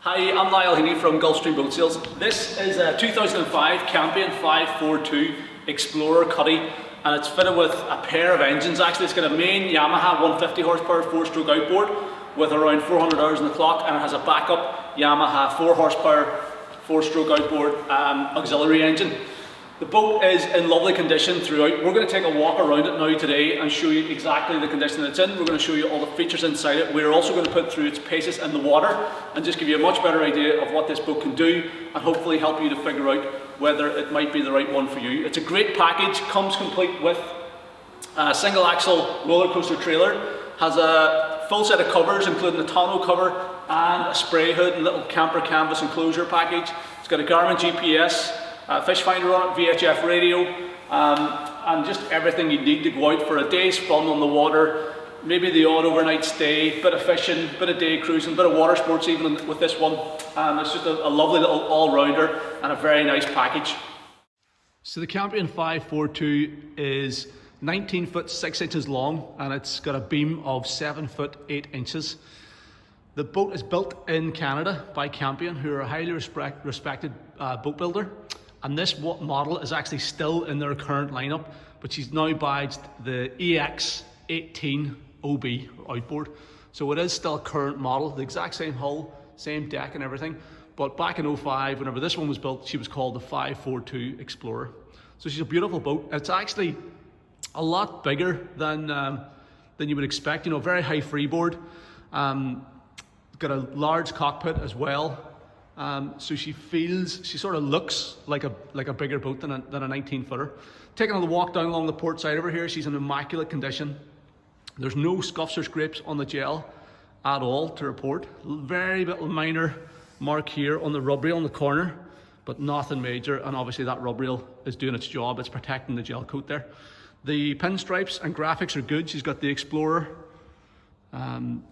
Hi, I'm Niall Heaney from Gulfstream Boat Sales. This is a 2005 Campion 542 Explorer Cuddy, and it's fitted with a pair of engines. Actually, it's got a main Yamaha 150 horsepower 4-stroke outboard with around 400 hours on the clock, and it has a backup Yamaha 4 horsepower 4-stroke outboard auxiliary engine. The boat is in lovely condition throughout. We're going to take a walk around it now today and show you exactly the condition that it's in. We're going to show you all the features inside it. We're also going to put through its paces in the water and just give you a much better idea of what this boat can do and hopefully help you to figure out whether it might be the right one for you. It's a great package, comes complete with a single axle roller coaster trailer, has a full set of covers including a tonneau cover and a spray hood and little camper canvas enclosure package. It's got a Garmin GPS, fish finder on it, VHF radio, and just everything you need to go out for a day's fun on the water, maybe the odd overnight stay, bit of fishing, bit of day cruising, bit of water sports even with this one. It's just a lovely little all-rounder and a very nice package. So the Campion 542 is 19 foot 6 inches long, and it's got a beam of 7 foot 8 inches. The boat is built in Canada by Campion, who are a highly respected boat builder. And this model is actually still in their current lineup, but she's now badged the EX18 OB outboard. So it is still a current model, the exact same hull, same deck and everything. But back in 05, whenever this one was built, she was called the 542 Explorer. So she's a beautiful boat. It's actually a lot bigger than you would expect. You know, very high freeboard. Got a large cockpit as well. So she sort of looks like a bigger boat than a 19-footer. Taking a walk down along the port side over here, she's in immaculate condition. There's no scuffs or scrapes on the gel at all to report. Very little minor mark here on the rub rail in the corner, but nothing major. And obviously that rub rail is doing its job. It's protecting the gel coat there. The pinstripes and graphics are good. She's got the Explorer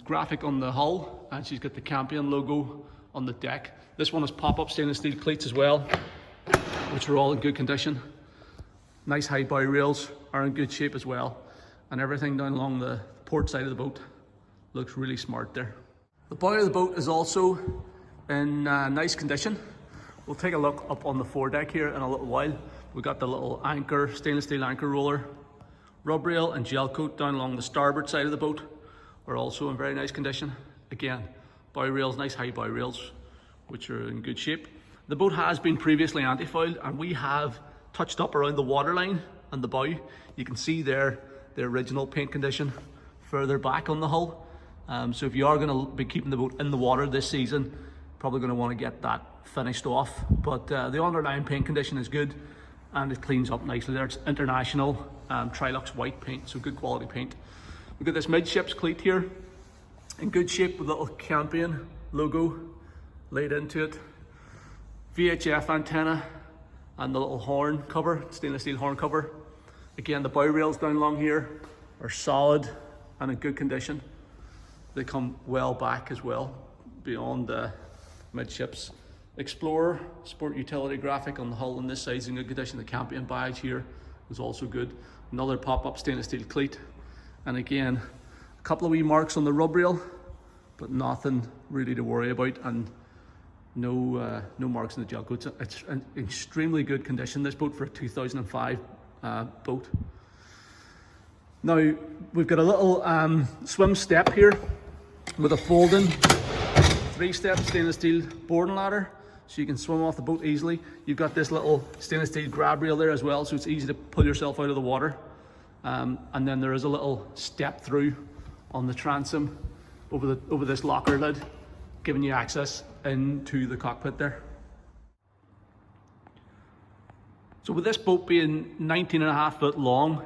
graphic on the hull, and she's got the Campion logo on the deck. This one has pop-up stainless steel cleats as well, which are all in good condition. Nice high bow rails are in good shape as well, and everything down along the port side of the boat looks really smart there. The bow of the boat is also in nice condition. We'll take a look up on the foredeck here in a little while. We've got the little anchor, stainless steel anchor roller, rub rail and gel coat down along the starboard side of the boat are also in very nice condition. Again, bow rails, nice high bow rails, which are in good shape. The boat has been previously anti-fouled, and we have touched up around the waterline and the bow. You can see there the original paint condition further back on the hull. So if you are going to be keeping the boat in the water this season, probably going to want to get that finished off. But the underlying paint condition is good, and it cleans up nicely there. It's international Trilux white paint, so good quality paint. We've got this midships cleat here in good shape with a little Campion logo laid into it. VHF antenna and the little horn cover, stainless steel horn cover. Again, the bow rails down along here are solid and in good condition. They come well back as well, beyond the midships. Explorer sport utility graphic on the hull on this side is in good condition. The Campion badge here is also good. Another pop-up stainless steel cleat. And again, a couple of wee marks on the rub rail, but nothing really to worry about, and no marks in the gel coat. It's in extremely good condition, this boat, for a 2005 boat. Now, we've got a little swim step here with a folding 3-step stainless steel boarding ladder, so you can swim off the boat easily. You've got this little stainless steel grab rail there as well, so it's easy to pull yourself out of the water. And then there is a little step through on the transom over this locker lid, giving you access into the cockpit there. So with this boat being 19.5 foot long,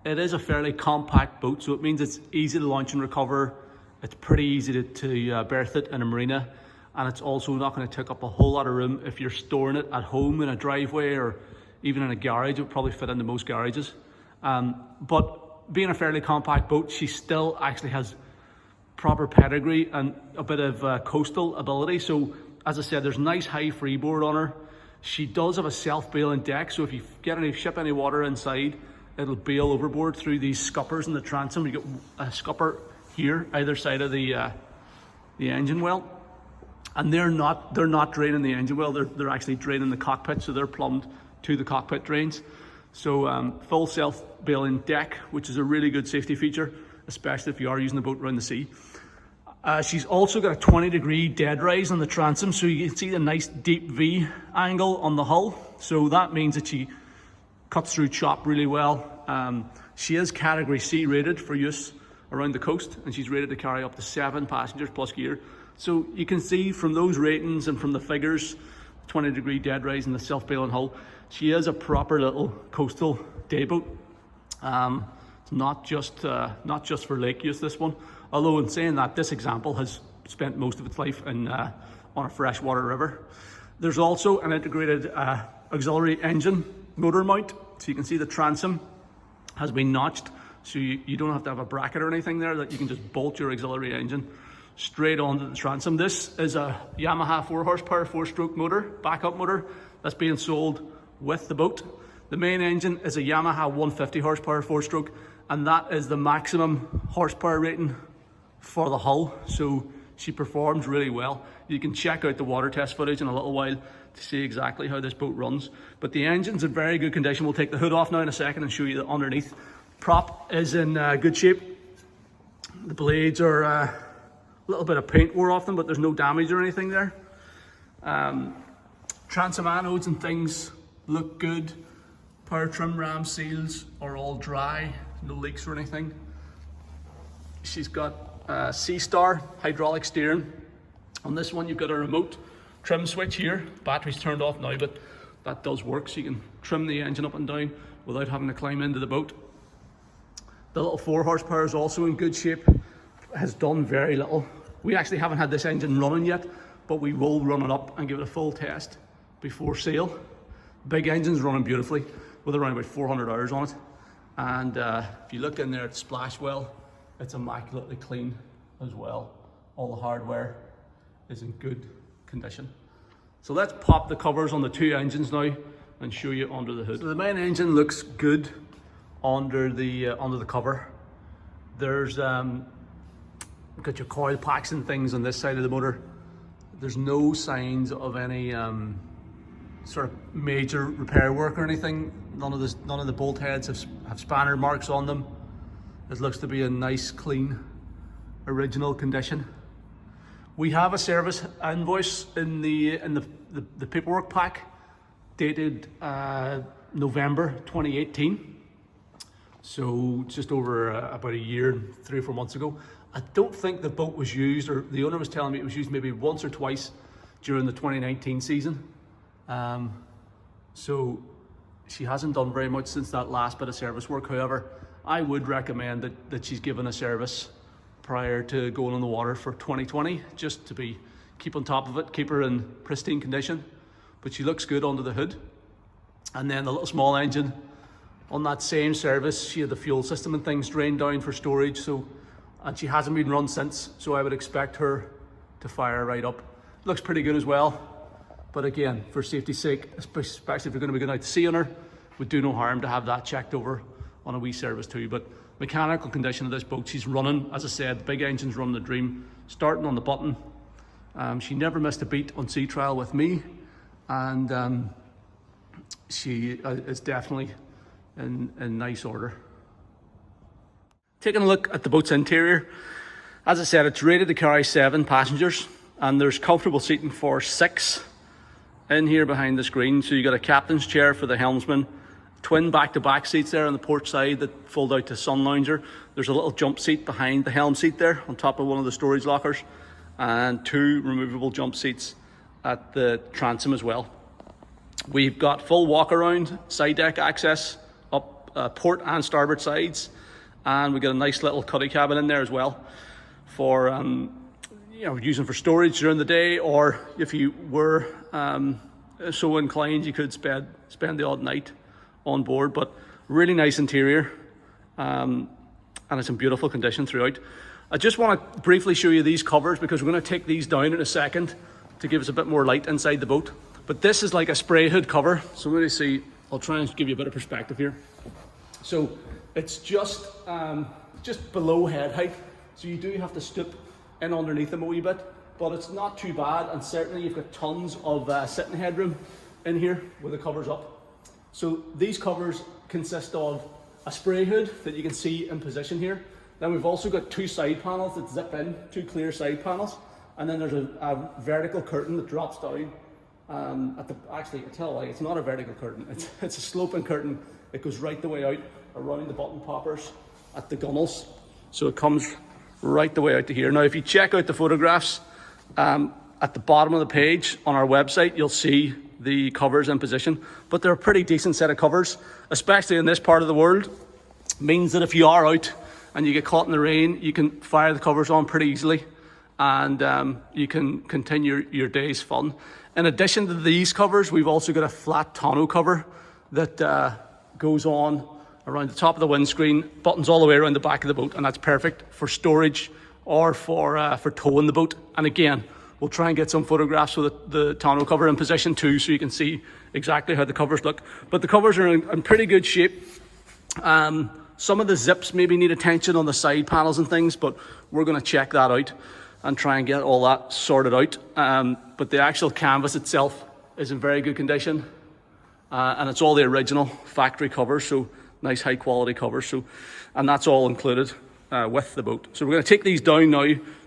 it is a fairly compact boat, so it means it's easy to launch and recover. It's pretty easy to berth it in a marina, and it's also not going to take up a whole lot of room if you're storing it at home in a driveway or even in a garage. It would probably fit into most garages. But being a fairly compact boat, she still actually has proper pedigree and a bit of coastal ability. So as I said, there's nice high freeboard on her. She does have a self-bailing deck, so if you ship any water inside, it'll bail overboard through these scuppers in the transom. You get a scupper here, either side of the engine well. and they're not draining the engine well. They're actually draining the cockpit, so they're plumbed to the cockpit drains. So full self-bailing deck, which is a really good safety feature, especially if you are using the boat around the sea. She's also got a 20-degree dead rise on the transom, so you can see the nice deep V angle on the hull. So that means that she cuts through chop really well. She is category C rated for use around the coast, and she's rated to carry up to 7 passengers plus gear. So you can see from those ratings and from the figures, 20-degree dead rise and the self-bailing hull, she is a proper little coastal day boat. It's not just for lake use, this one. Although in saying that, this example has spent most of its life on a freshwater river. There's also an integrated auxiliary engine motor mount. So you can see the transom has been notched, so you don't have to have a bracket or anything there, that you can just bolt your auxiliary engine straight onto the transom. This is a Yamaha 4 horsepower 4-stroke motor, backup motor, that's being sold with the boat. The main engine is a Yamaha 150 horsepower 4-stroke, and that is the maximum horsepower rating for the hull, so she performs really well. You can check out the water test footage in a little while to see exactly how this boat runs, but the engine's in very good condition. We'll take the hood off now in a second and show you the underneath. Prop is in good shape. The blades are a little bit of paint wore off them, but there's no damage or anything there. Transom anodes and things look good. Power trim ram seals are all dry, no leaks or anything. She's got C-Star hydraulic steering. On this one, you've got a remote trim switch here. Battery's turned off now, but that does work, so you can trim the engine up and down without having to climb into the boat. The little 4 horsepower is also in good shape, has done very little. We actually haven't had this engine running yet, but we will run it up and give it a full test before sale. Big engine's running beautifully with around about 400 hours on it. And if you look in there at the splash well, it's immaculately clean as well. All the hardware is in good condition. So let's pop the covers on the 2 engines now and show you under the hood. So the main engine looks good under the cover. There's got your coil packs and things on this side of the motor. There's no signs of any sort of major repair work or anything. None of the bolt heads have spanner marks on them. It looks to be a nice, clean, original condition. We have a service invoice in the paperwork pack dated November 2018. So just over about a year, 3 or 4 months ago. I don't think the boat was used, or the owner was telling me it was used maybe once or twice during the 2019 season. So she hasn't done very much since that last bit of service work. However, I would recommend that she's given a service prior to going on the water for 2020, just to keep on top of it, keep her in pristine condition. But she looks good under the hood. And then the little small engine, on that same service, she had the fuel system and things drained down for storage, and she hasn't been run since, so I would expect her to fire right up. Looks pretty good as well, but again, for safety's sake, especially if you're going to be going out to sea on her, would do no harm to have that checked over on a wee service too. But mechanical condition of this boat, she's running, as I said, the big engine's running the dream, starting on the button. She never missed a beat on sea trial with me, and she is definitely in nice order. Taking a look at the boat's interior, as I said, it's rated to carry 7 passengers, and there's comfortable seating for 6 in here behind the screen. So you got a captain's chair for the helmsman, twin back-to-back seats there on the port side that fold out to sun lounger. There's a little jump seat behind the helm seat there on top of one of the storage lockers, and 2 removable jump seats at the transom as well. We've got full walk-around side deck access up port and starboard sides. And we got a nice little cuddy cabin in there as well for using for storage during the day, or if you were so inclined, you could spend the odd night on board. But really nice interior, and it's in beautiful condition throughout. I just want to briefly show you these covers, because we're going to take these down in a second to give us a bit more light inside the boat. But this is like a spray hood cover, so let me see. I'll try and give you a bit of perspective here. So it's just below head height, so you do have to stoop in underneath them a wee bit but it's not too bad, and certainly you've got tons of sitting headroom in here with the covers up. So these covers consist of a spray hood that you can see in position here. Then we've also got two side panels that zip in, two clear side panels, and then there's a vertical curtain that drops down. Actually, I tell you why, it's not a vertical curtain, it's a sloping curtain. It goes right the way out around the button poppers at the gunnels. So it comes right the way out to here. Now, if you check out the photographs at the bottom of the page on our website, you'll see the covers in position, but they're a pretty decent set of covers, especially in this part of the world. Means that if you are out and you get caught in the rain, you can fire the covers on pretty easily, and you can continue your day's fun. In addition to these covers, we've also got a flat tonneau cover that goes on around the top of the windscreen, buttons all the way around the back of the boat, and that's perfect for storage or for towing the boat. And again, we'll try and get some photographs with the tonneau cover in position too, so you can see exactly how the covers look. But the covers are in pretty good shape. Some of the zips maybe need attention on the side panels and things, but we're going to check that out and try and get all that sorted out. But the actual canvas itself is in very good condition, and it's all the original factory covers, so nice high quality covers. So, and that's all included with the boat. So we're going to take these down now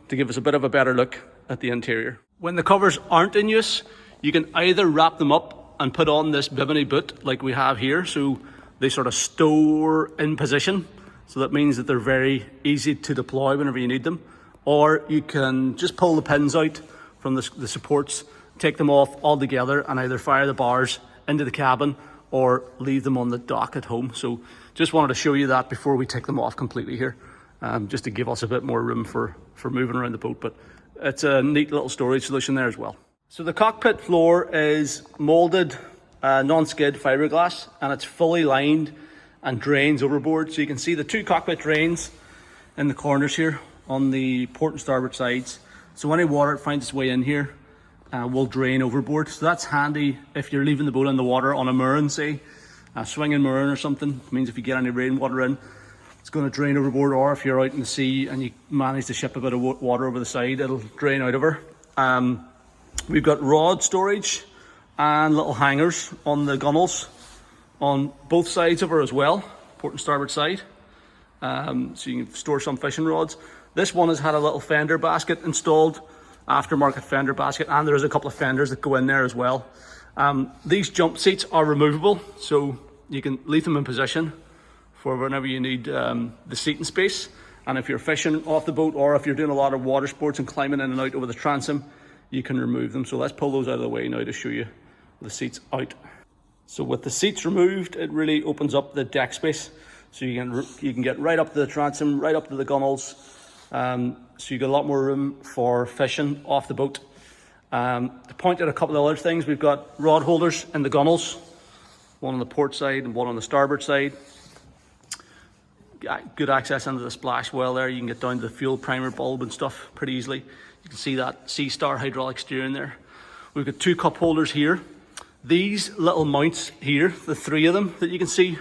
to give us a bit of a better look at the interior. When the covers aren't in use, you can either wrap them up and put on this bimini boot like we have here, so they sort of store in position. So that means that they're very easy to deploy whenever you need them. Or you can just pull the pins out from the supports, take them off all together, and either fire the bars into the cabin or leave them on the dock at home. So just wanted to show you that before we take them off completely here, just to give us a bit more room for moving around the boat. But it's a neat little storage solution there as well. So the cockpit floor is molded non-skid fiberglass, and it's fully lined and drains overboard. So you can see the two cockpit drains in the corners here on the port and starboard sides. So any water that finds its way in here will drain overboard. So that's handy if you're leaving the boat in the water on a mooring, say a swinging mooring or something. It means if you get any rainwater in, it's going to drain overboard. Or if you're out in the sea and you manage to ship a bit of water over the side, it'll drain out of her. We've got rod storage and little hangers on the gunnels on both sides of her as well, port and starboard side. So you can store some fishing rods. This one has had a little fender basket installed, aftermarket fender basket, and there's a couple of fenders that go in there as well. These jump seats are removable, so you can leave them in position for whenever you need the seating space. And if you're fishing off the boat, or if you're doing a lot of water sports and climbing in and out over the transom, you can remove them. So let's pull those out of the way now to show you the seats out. So with the seats removed, it really opens up the deck space. So you can get right up to the transom, right up to the gunnels. So you got a lot more room for fishing off the boat. To point out a couple of other things, we've got rod holders in the gunnels, one on the port side and one on the starboard side. Good access into the splash well there. You can get down to the fuel primer bulb and stuff pretty easily. You can see that C-Star hydraulic steering there. We've got two cup holders here. These little mounts here, the three of them that you can see,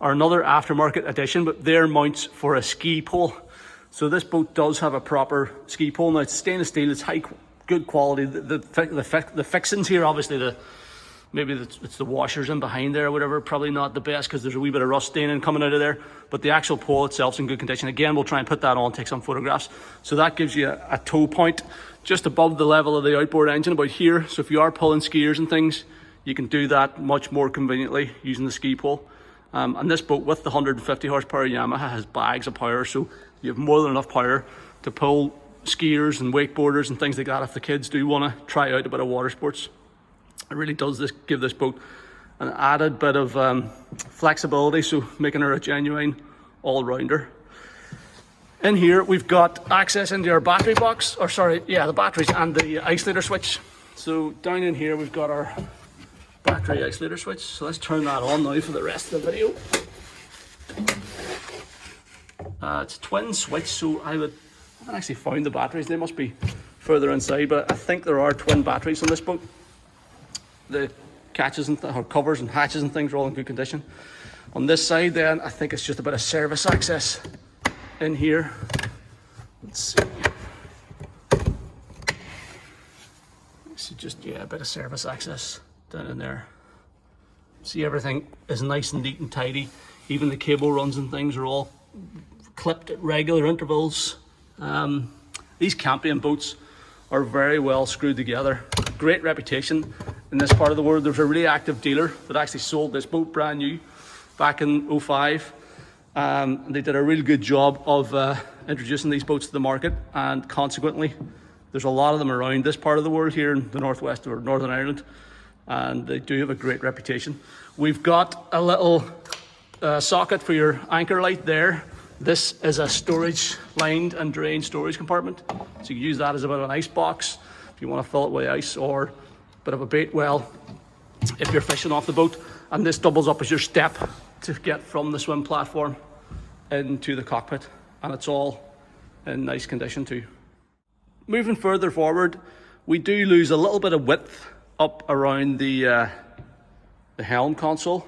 are another aftermarket addition, but they're mounts for a ski pole. So this boat does have a proper ski pole. Now it's stainless steel, it's good quality. The fixings here, obviously maybe it's the washers in behind there or whatever, probably not the best because there's a wee bit of rust staining coming out of there, but the actual pole itself's in good condition. Again, we'll try and put that on, take some photographs. So that gives you a tow point just above the level of the outboard engine, about here. So if you are pulling skiers and things, you can do that much more conveniently using the ski pole. And this boat with the 150 horsepower Yamaha has bags of power, so you have more than enough power to pull skiers and wakeboarders and things like that if the kids do want to try out a bit of water sports. It really does give this boat an added bit of flexibility, so making her a genuine all-rounder. In here we've got access into our battery box, or sorry, yeah, the batteries and the isolator switch. So down in here we've got our battery isolator switch. So let's turn that on now for the rest of the video. It's a twin switch, so I haven't actually found the batteries. They must be further inside, but I think there are twin batteries on this boat. The catches and covers and hatches and things are all in good condition. On this side then, I think it's just a bit of service access in here. Let's see. So just, yeah, a bit of service access down in there. See, everything is nice and neat and tidy. Even the cable runs and things are all clipped at regular intervals. These Campion boats are very well screwed together. Great reputation in this part of the world. There's a really active dealer that actually sold this boat brand new back in '05. They did a really good job of introducing these boats to the market, and consequently there's a lot of them around this part of the world here in the northwest or Northern Ireland, and they do have a great reputation. We've got a little socket for your anchor light there. This is a storage lined and drained storage compartment, so you can use that as a bit of an ice box if you want to fill it with ice, or a bit of a bait well if you're fishing off the boat. And this doubles up as your step to get from the swim platform into the cockpit, and it's all in nice condition too. Moving further forward, we do lose a little bit of width up around the helm console,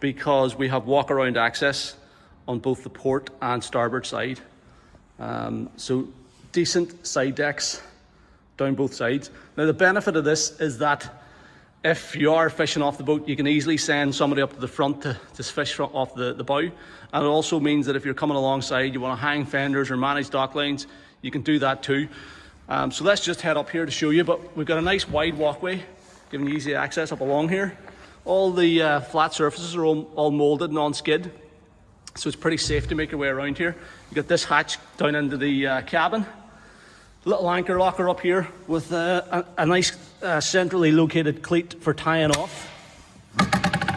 because we have walk around access on both the port and starboard side. So decent side decks down both sides. Now the benefit of this is that if you are fishing off the boat, you can easily send somebody up to the front to fish off the bow. And it also means that if you're coming alongside, you want to hang fenders or manage dock lines, you can do that too. So let's just head up here to show you, but we've got a nice wide walkway giving you easy access up along here. All the flat surfaces are all molded and on skid, so it's pretty safe to make your way around here. You've got this hatch down into the cabin. Little anchor locker up here with a nice centrally located cleat for tying off.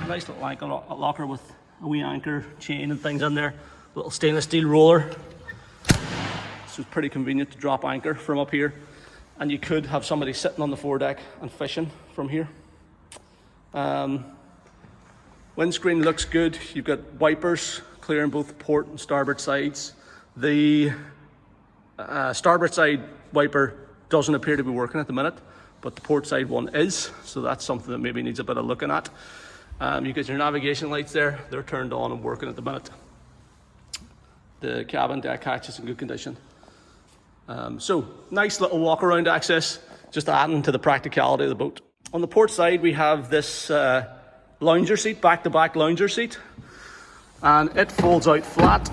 Nice little anchor locker with a wee anchor chain and things in there. Little stainless steel roller. So it's pretty convenient to drop anchor from up here. And you could have somebody sitting on the foredeck and fishing from here. Windscreen looks good. You've got wipers clearing both port and starboard sides. The starboard side wiper doesn't appear to be working at the minute, but the port side one is, so that's something that maybe needs a bit of looking at. You get your navigation lights there, they're turned on and working at the minute. The cabin deck hatch is in good condition. So nice little walk around access, just adding to the practicality of the boat. On the port side we have this lounger seat, back-to-back lounger seat, and it folds out flat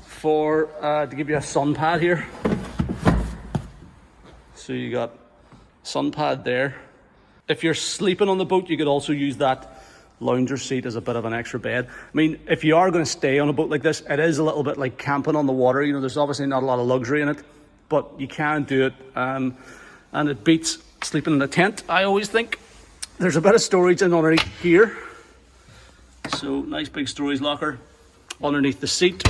for to give you a sun pad here. So you got sun pad there. If you're sleeping on the boat, you could also use that lounger seat as a bit of an extra bed. I mean, if you are going to stay on a boat like this, it is a little bit like camping on the water. You know, there's obviously not a lot of luxury in it, but you can do it, and it beats sleeping in a tent, I always think. There's a bit of storage in underneath here. So nice big storage locker underneath the seat,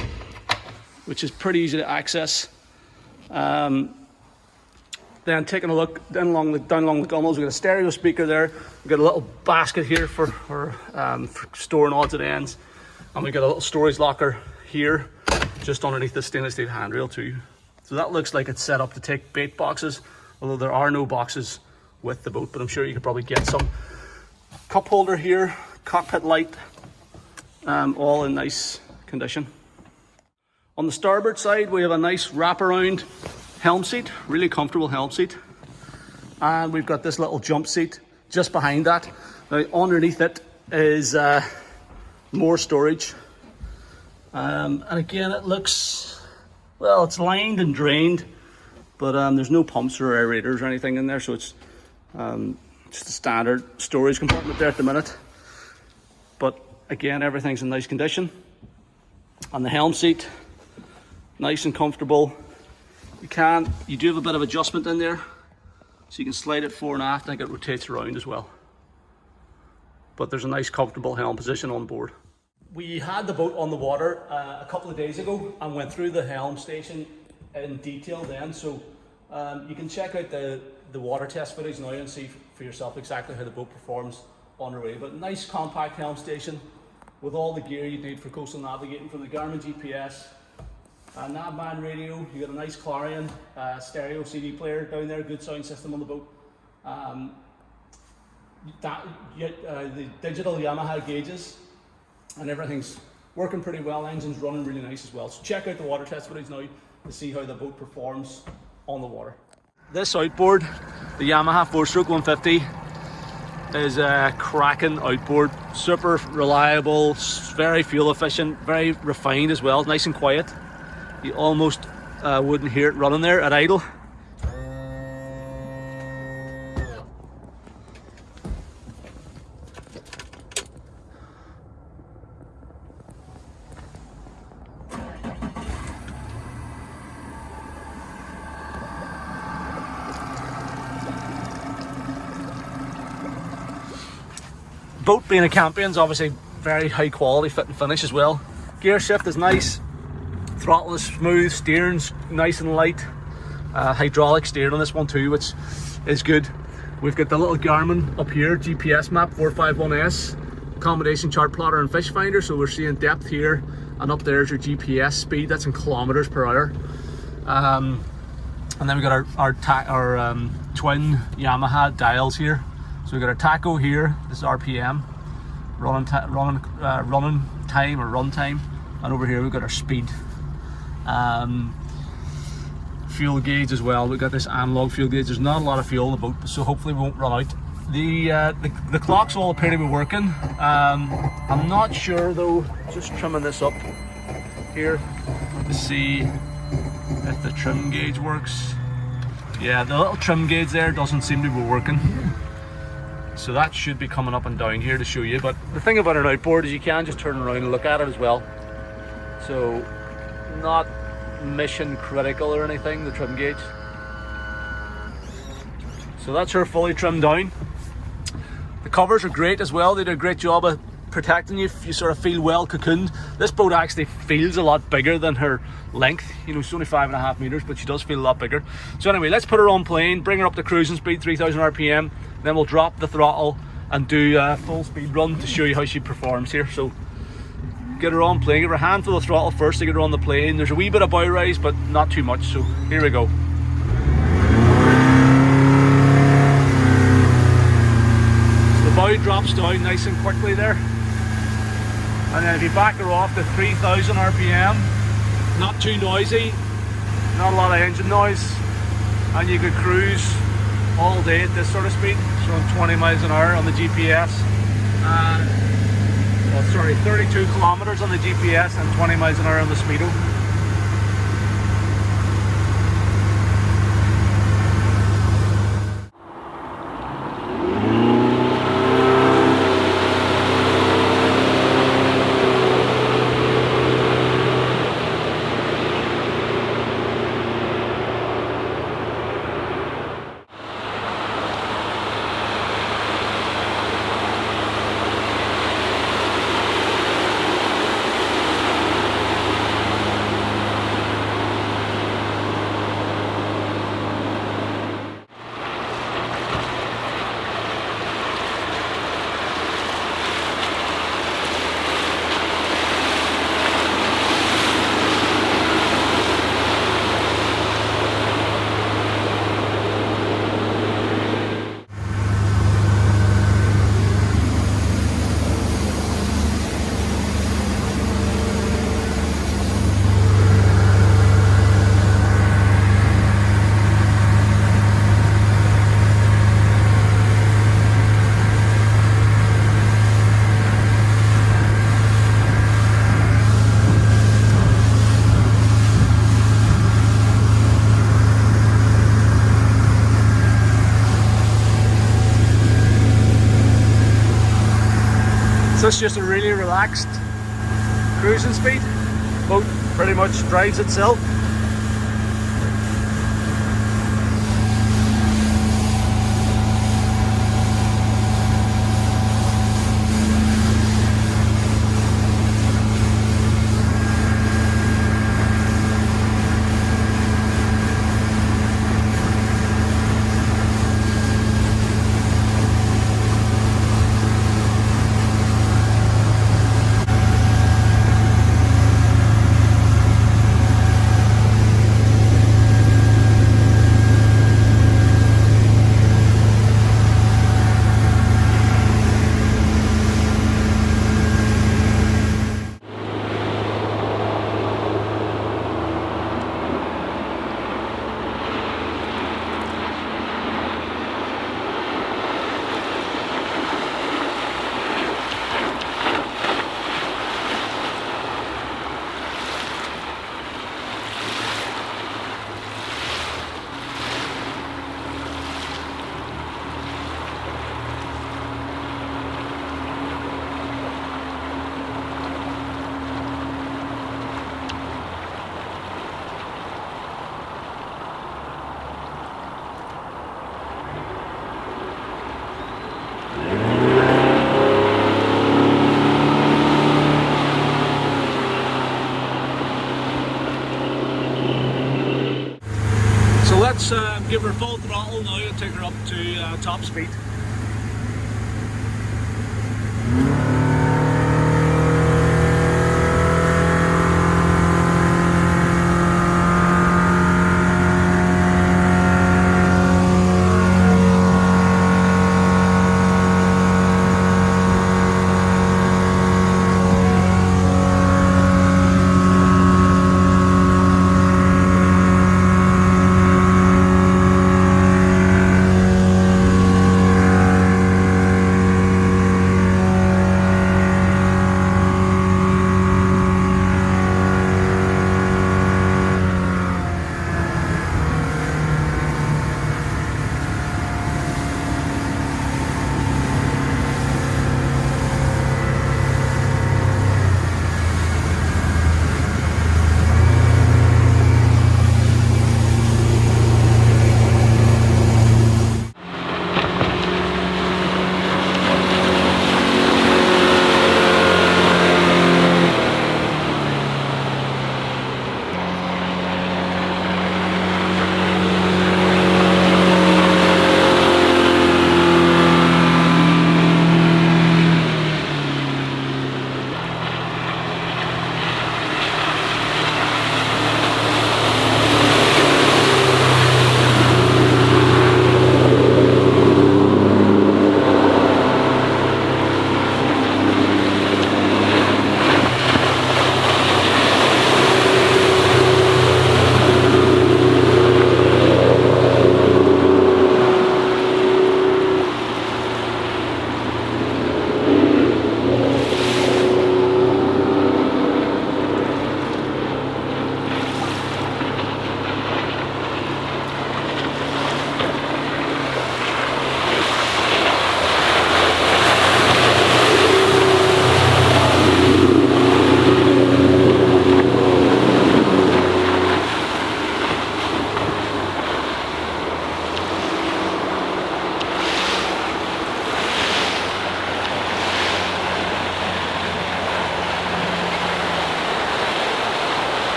which is pretty easy to access. Then taking a look down along the gunnels, we've got a stereo speaker there. We've got a little basket here for storing odds and ends. And we've got a little storage locker here, just underneath the stainless steel handrail too. So that looks like it's set up to take bait boxes, although there are no boxes with the boat, but I'm sure you could probably get some. Cup holder here, cockpit light, all in nice condition. On the starboard side, we have a nice wraparound helm seat, really comfortable helm seat. And we've got this little jump seat just behind that. Now underneath it is more storage. And again, it looks, well, it's lined and drained, but there's no pumps or aerators or anything in there, so it's just a standard storage compartment there at the minute. But again, everything's in nice condition. On the helm seat, nice and comfortable. You do have a bit of adjustment in there, so you can slide it fore and aft. I think it rotates around as well. But there's a nice comfortable helm position on board. We had the boat on the water a couple of days ago and went through the helm station in detail then, so you can check out the water test footage now and see for yourself exactly how the boat performs on the way. But nice compact helm station with all the gear you need for coastal navigating, from the Garmin GPS, Navman radio. You got a nice Clarion stereo CD player down there, good sound system on the boat. The digital Yamaha gauges, and everything's working pretty well. Engine's running really nice as well. So check out the water test footage now to see how the boat performs on the water. This outboard The Yamaha 4-stroke 150 is a cracking outboard, super reliable, very fuel efficient, very refined as well, nice and quiet. You almost wouldn't hear it running there at idle. Boat being a Campion is obviously very high quality fit and finish as well. Gear shift is nice, throttle is smooth, steering's nice and light. Hydraulic steering on this one too, which is good. We've got the little Garmin up here, GPS map 451S, accommodation chart plotter and fish finder, so we're seeing depth here, and up there's your GPS speed, that's in kilometers per hour. And then we've got our twin Yamaha dials here. So we've got our tacho here, this is RPM, running time or run time, and over here we've got our speed. Fuel gauge as well, we've got this analog fuel gauge. There's not a lot of fuel in the boat, so hopefully we won't run out. The clocks all appear to be working. I'm not sure though, just trimming this up here to see if the trim gauge works. Yeah, the little trim gauge there doesn't seem to be working. So that should be coming up and down here to show you. But the thing about an outboard is you can just turn around and look at it as well. So not mission critical or anything, the trim gauge. So that's her fully trimmed down. The covers are great as well. They do a great job of protecting you if you sort of feel well cocooned. This boat actually feels a lot bigger than her length. You know, she's only 5.5 meters, but she does feel a lot bigger. So anyway, let's put her on plane, bring her up to cruising speed, 3000 RPM. Then we'll drop the throttle and do a full speed run to show you how she performs here. So get her on plane, give her a handful of throttle first to get her on the plane. There's a wee bit of bow rise, but not too much. So here we go. So the bow drops down nice and quickly there. And then if you back her off to 3000 RPM, not too noisy, not a lot of engine noise, and you could cruise all day at this sort of speed, showing 20 miles an hour on the GPS. 32 kilometers on the GPS and 20 miles an hour on the Speedo. So it's just a really relaxed cruising speed. Boat pretty much drives itself. give her full throttle now and take her up to top speed.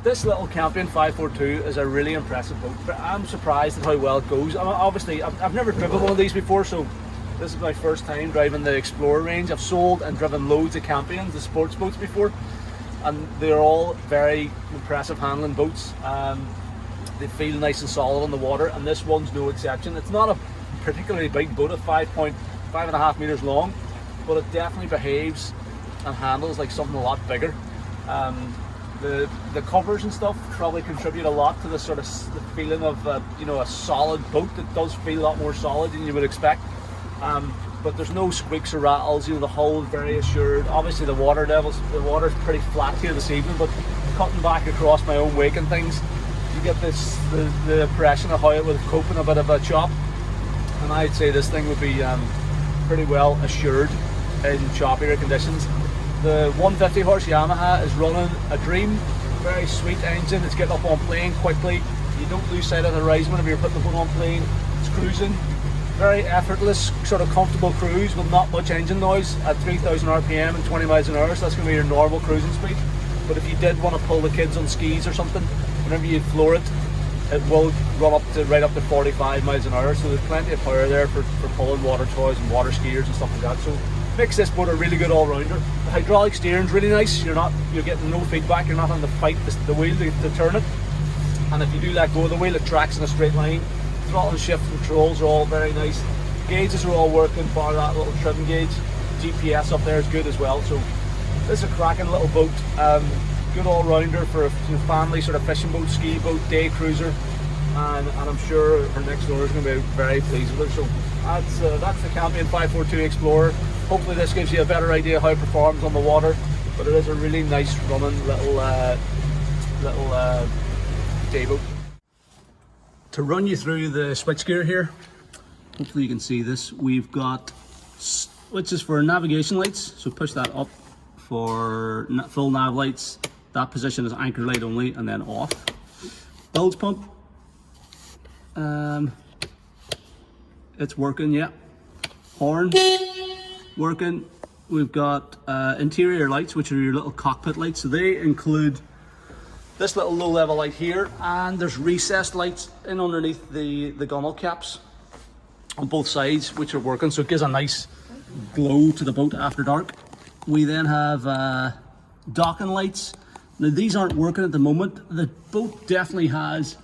This little Campion 542 is a really impressive boat, but I'm surprised at how well it goes. I mean, obviously, I've never driven one of these before, so this is my first time driving the Explorer range. I've sold and driven loads of Campions, the sports boats, before, and they're all very impressive handling boats. They feel nice and solid on the water, and this one's no exception. It's not a particularly big boat at 5.5 meters long, but it definitely behaves and handles like something a lot bigger. The covers and stuff probably contribute a lot to the sort of the feeling of a solid boat. That does feel a lot more solid than you would expect. But there's no squeaks or rattles. The hull is very assured. Obviously the water's pretty flat here this evening, but cutting back across my own wake and things, you get the impression of how it would cope in a bit of a chop. And I'd say this thing would be pretty well assured in choppier conditions. The 150 horse Yamaha is running a dream, very sweet engine. It's getting up on plane quickly. You don't lose sight of the horizon whenever you're putting the boat on plane. It's cruising, very effortless, sort of comfortable cruise with not much engine noise at 3,000 RPM and 20 miles an hour. So that's going to be your normal cruising speed. But if you did want to pull the kids on skis or something, whenever you floor it, it will run up to right up to 45 miles an hour. So there's plenty of power there for pulling water toys and water skiers and stuff like that. So makes this boat a really good all-rounder. The hydraulic steering's really nice. You're getting no feedback. You're not having to fight the wheel to turn it. And if you do let go of the wheel, it tracks in a straight line. Throttle and shift controls are all very nice. Gauges are all working, bar that little trim gauge. GPS up there is good as well. So this is a cracking little boat. Good all-rounder for a family sort of fishing boat, ski boat, day cruiser. And I'm sure her next door is going to be very pleased with her. So that's the Campion 542 Explorer. Hopefully this gives you a better idea how it performs on the water, but it is a really nice running little day boat. To run you through the switchgear here, hopefully you can see this. We've got switches for navigation lights, so push that up for full nav lights. That position is anchor light only, and then off. Bilge pump. It's working, yeah. Horn, working. we've got interior lights, which are your little cockpit lights. So they include this little low level light here, and there's recessed lights in underneath the gunnel caps on both sides, which are working, so it gives a nice glow to the boat after dark. We then have docking lights. Now these aren't working at the moment. The boat definitely has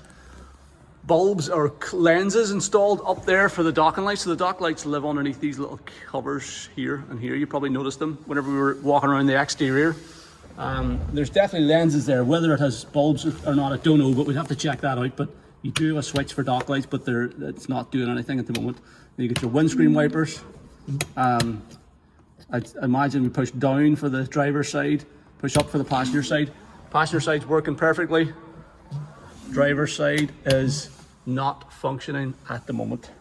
bulbs or lenses installed up there for the docking lights. So the dock lights live underneath these little covers here and here. You probably noticed them whenever we were walking around the exterior. There's definitely lenses there. Whether it has bulbs or not, I don't know, but we'd have to check that out. But you do have a switch for dock lights, but it's not doing anything at the moment. Then you get your windscreen wipers. I imagine we push down for the driver's side, push up for the passenger side. Passenger side's working perfectly. Driver's side is not functioning at the moment.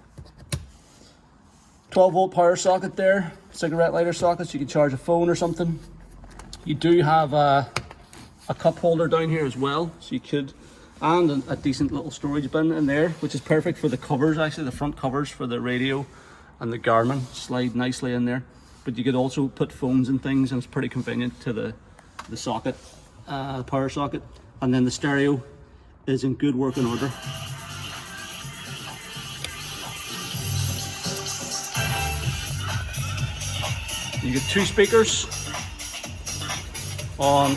12-volt power socket there, cigarette lighter socket, so you can charge a phone or something. You do have a cup holder down here as well, so you could, and a decent little storage bin in there, which is perfect for the covers, actually, the front covers for the radio and the Garmin slide nicely in there. But you could also put phones and things, and it's pretty convenient to the socket, power socket. And then the stereo is in good working order. You get 2 speakers on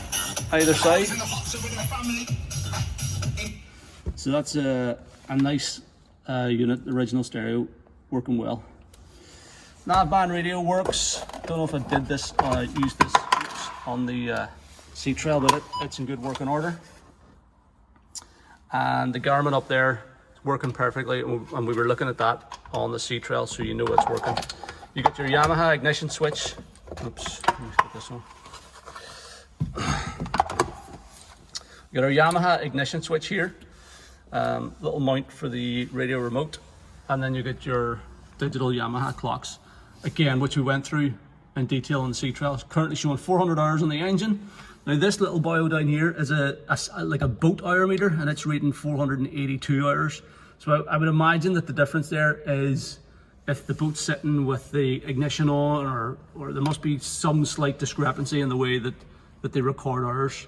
either side. So that's a nice unit, the original stereo, working well. Nav-band radio works. Don't know if I did this or used this on the sea trail, but it's in good working order. And the Garmin up there is working perfectly, and we were looking at that on the sea trail, so you know it's working. You got your Yamaha ignition switch. Oops, let me put this on. You got our Yamaha ignition switch here, little mount for the radio remote, and then you get your digital Yamaha clocks, again, which we went through in detail on the sea trail. It's currently showing 400 hours on the engine. Now this little bio down here is like a boat hour meter, and it's reading 482 hours. So I would imagine that the difference there is if the boat's sitting with the ignition on, or there must be some slight discrepancy in the way that they record hours.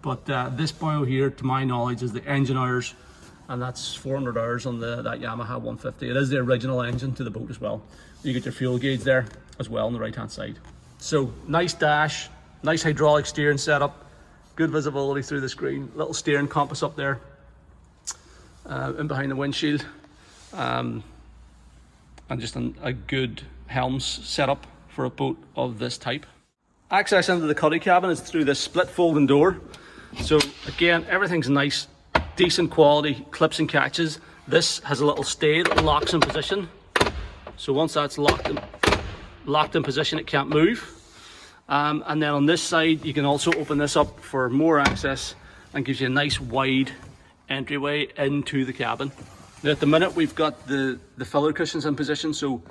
But this bio here, to my knowledge, is the engine hours, and that's 400 hours on that Yamaha 150. It is the original engine to the boat as well. You get your fuel gauge there as well on the right hand side. So nice dash, nice hydraulic steering setup, good visibility through the screen, little steering compass up there in behind the windshield, and just a good helms setup for a boat of this type. Access into the cuddy cabin is through this split folding door. So again, everything's nice, decent quality, clips and catches. This has a little stay that locks in position. So once that's locked in position, it can't move. And then on this side, you can also open this up for more access, and gives you a nice wide entryway into the cabin. Now at the minute, we've got the filler cushions in position, so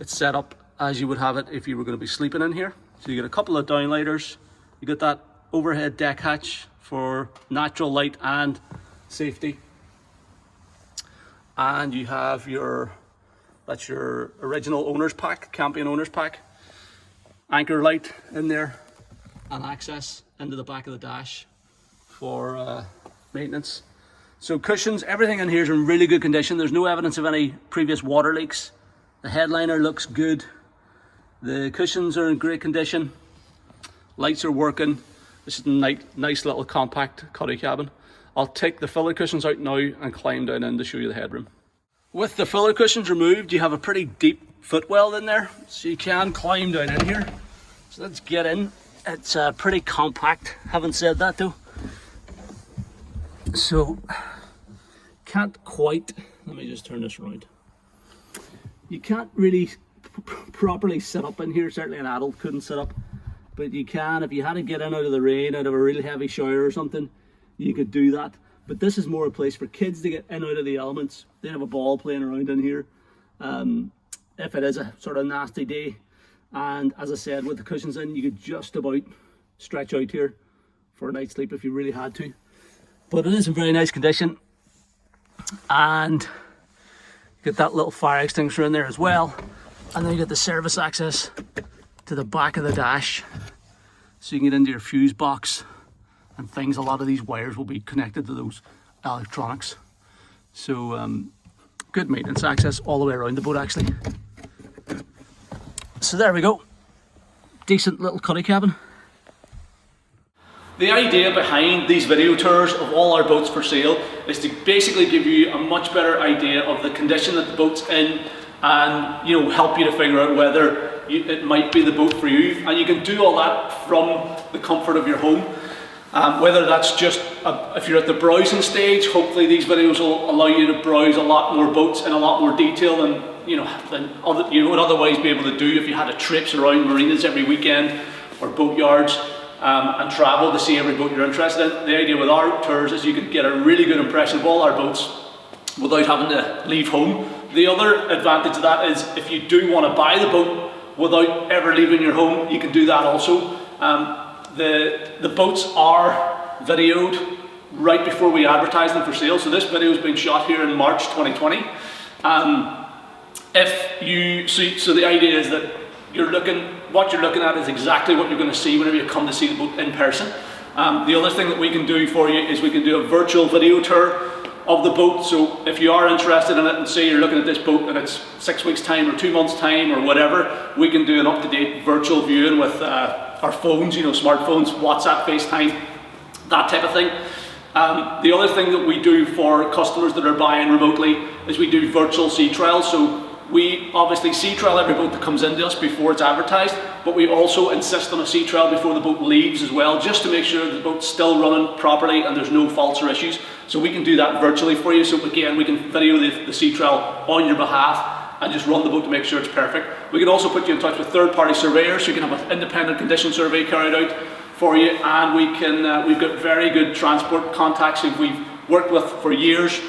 it's set up as you would have it if you were going to be sleeping in here. So you get a couple of downlighters, you got that overhead deck hatch for natural light and safety, and you have that's your original owner's pack, Campion owner's pack, anchor light in there, and access into the back of the dash for maintenance. So cushions, everything in here is in really good condition. There's no evidence of any previous water leaks. The headliner looks good. The cushions are in great condition. Lights are working. This is a nice little compact cuddy cabin. I'll take the filler cushions out now and climb down in to show you the headroom. With the filler cushions removed, you have a pretty deep footwell in there, so you can climb down in here. So let's get in. It's pretty compact, having said that though. So, can't quite, let me just turn this around. You can't really properly sit up in here, certainly an adult couldn't sit up. But you can, if you had to get in out of the rain, out of a really heavy shower or something, you could do that. But this is more a place for kids to get in out of the elements. They have a ball playing around in here, if it is a sort of nasty day. And as I said, with the cushions in, you could just about stretch out here for a night's sleep if you really had to. But it is in very nice condition. And you get that little fire extinguisher in there as well. And then you get the service access to the back of the dash, so you can get into your fuse box and things. A lot of these wires will be connected to those electronics. So good maintenance access all the way around the boat actually. So there we go, decent little cuddy cabin. The idea behind these video tours of all our boats for sale is to basically give you a much better idea of the condition that the boat's in, and help you to figure out whether it might be the boat for you. And you can do all that from the comfort of your home. Whether that's just if you're at the browsing stage, hopefully these videos will allow you to browse a lot more boats in a lot more detail than you would otherwise be able to do if you had to traipse around marinas every weekend or boatyards and travel to see every boat you're interested in. The idea with our tours is you can get a really good impression of all our boats without having to leave home. The other advantage of that is if you do want to buy the boat without ever leaving your home, you can do that also. The boats are videoed right before we advertise them for sale. So this video has been shot here in March 2020. So the idea is that what you're looking at is exactly what you're going to see whenever you come to see the boat in person. The other thing that we can do for you is we can do a virtual video tour of the boat. So if you are interested in it and say you're looking at this boat and it's 6 weeks time or 2 months time or whatever, we can do an up-to-date virtual viewing with our phones, smartphones, WhatsApp, FaceTime, that type of thing. The other thing that we do for customers that are buying remotely is we do virtual sea trials. So we obviously sea trial every boat that comes into us before it's advertised, but we also insist on a sea trial before the boat leaves as well, just to make sure the boat's still running properly and there's no faults or issues. So we can do that virtually for you. So again, we can video the sea trial on your behalf and just run the boat to make sure it's perfect. We can also put you in touch with third-party surveyors, so you can have an independent condition survey carried out for you, and we've got very good transport contacts who we've worked with for years.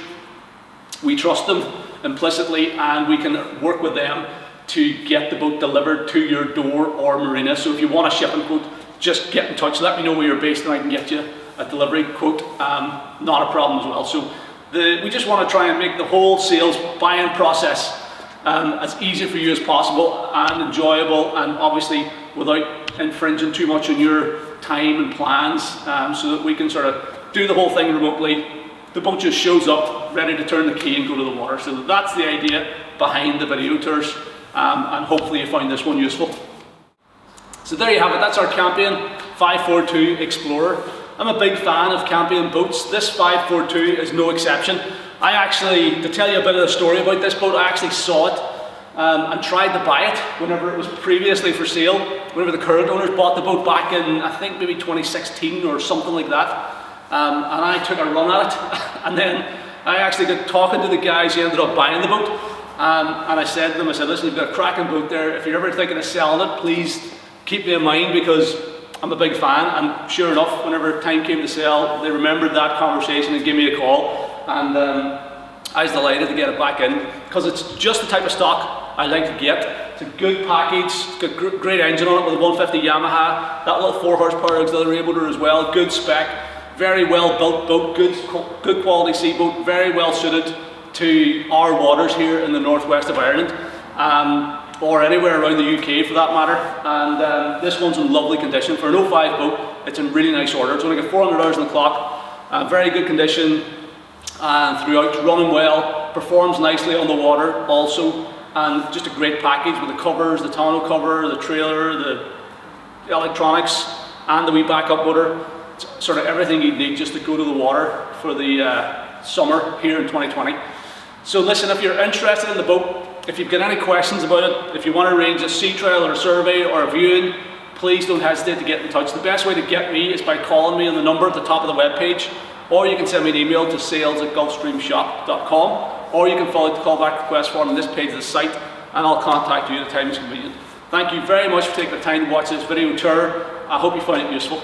We trust them implicitly, and we can work with them to get the boat delivered to your door or marina. So if you want a shipping quote, just get in touch, let me know where you're based and I can get you a delivery quote. Not a problem as well. So we just want to try and make the whole sales buying process as easy for you as possible and enjoyable, and obviously without infringing too much on your time and plans, so that we can sort of do the whole thing remotely. The boat just shows up ready to turn the key and go to the water. So that's the idea behind the video tours, and hopefully you find this one useful. So there you have it, that's our Campion 542 Explorer. I'm a big fan of Campion boats. This 542 is no exception. To tell you a bit of the story about this boat, I actually saw it and tried to buy it whenever it was previously for sale, whenever the current owners bought the boat back in, I think maybe 2016 or something like that. And I took a run at it, and then I actually got talking to the guys who ended up buying the boat, and I said to them, listen, you've got a cracking boat there. If you're ever thinking of selling it, please keep me in mind, because I'm a big fan. And sure enough, whenever time came to sell, they remembered that conversation and gave me a call, and I was delighted to get it back in, because it's just the type of stock I like to get. It's a good package, it's got great engine on it with a 150 Yamaha, that little 4 horsepower auxiliary motor as well, good spec. Very well built boat, good quality sea boat, very well suited to our waters here in the northwest of Ireland, or anywhere around the UK for that matter. And this one's in lovely condition. For an 05 boat, it's in really nice order. It's only got 400 hours on the clock, very good condition throughout, running well, performs nicely on the water also, and just a great package with the covers, the tonneau cover, the trailer, the electronics, and the wee backup motor. Sort of everything you'd need just to go to the water for the summer here in 2020. So listen, if you're interested in the boat, if you've got any questions about it, if you want to arrange a sea trial or a survey or a viewing, please don't hesitate to get in touch. The best way to get me is by calling me on the number at the top of the web page, or you can send me an email to sales@gulfstreamshop.com, or you can follow the callback request form on this page of the site, and I'll contact you at the time it's convenient. Thank you very much for taking the time to watch this video tour. I hope you find it useful.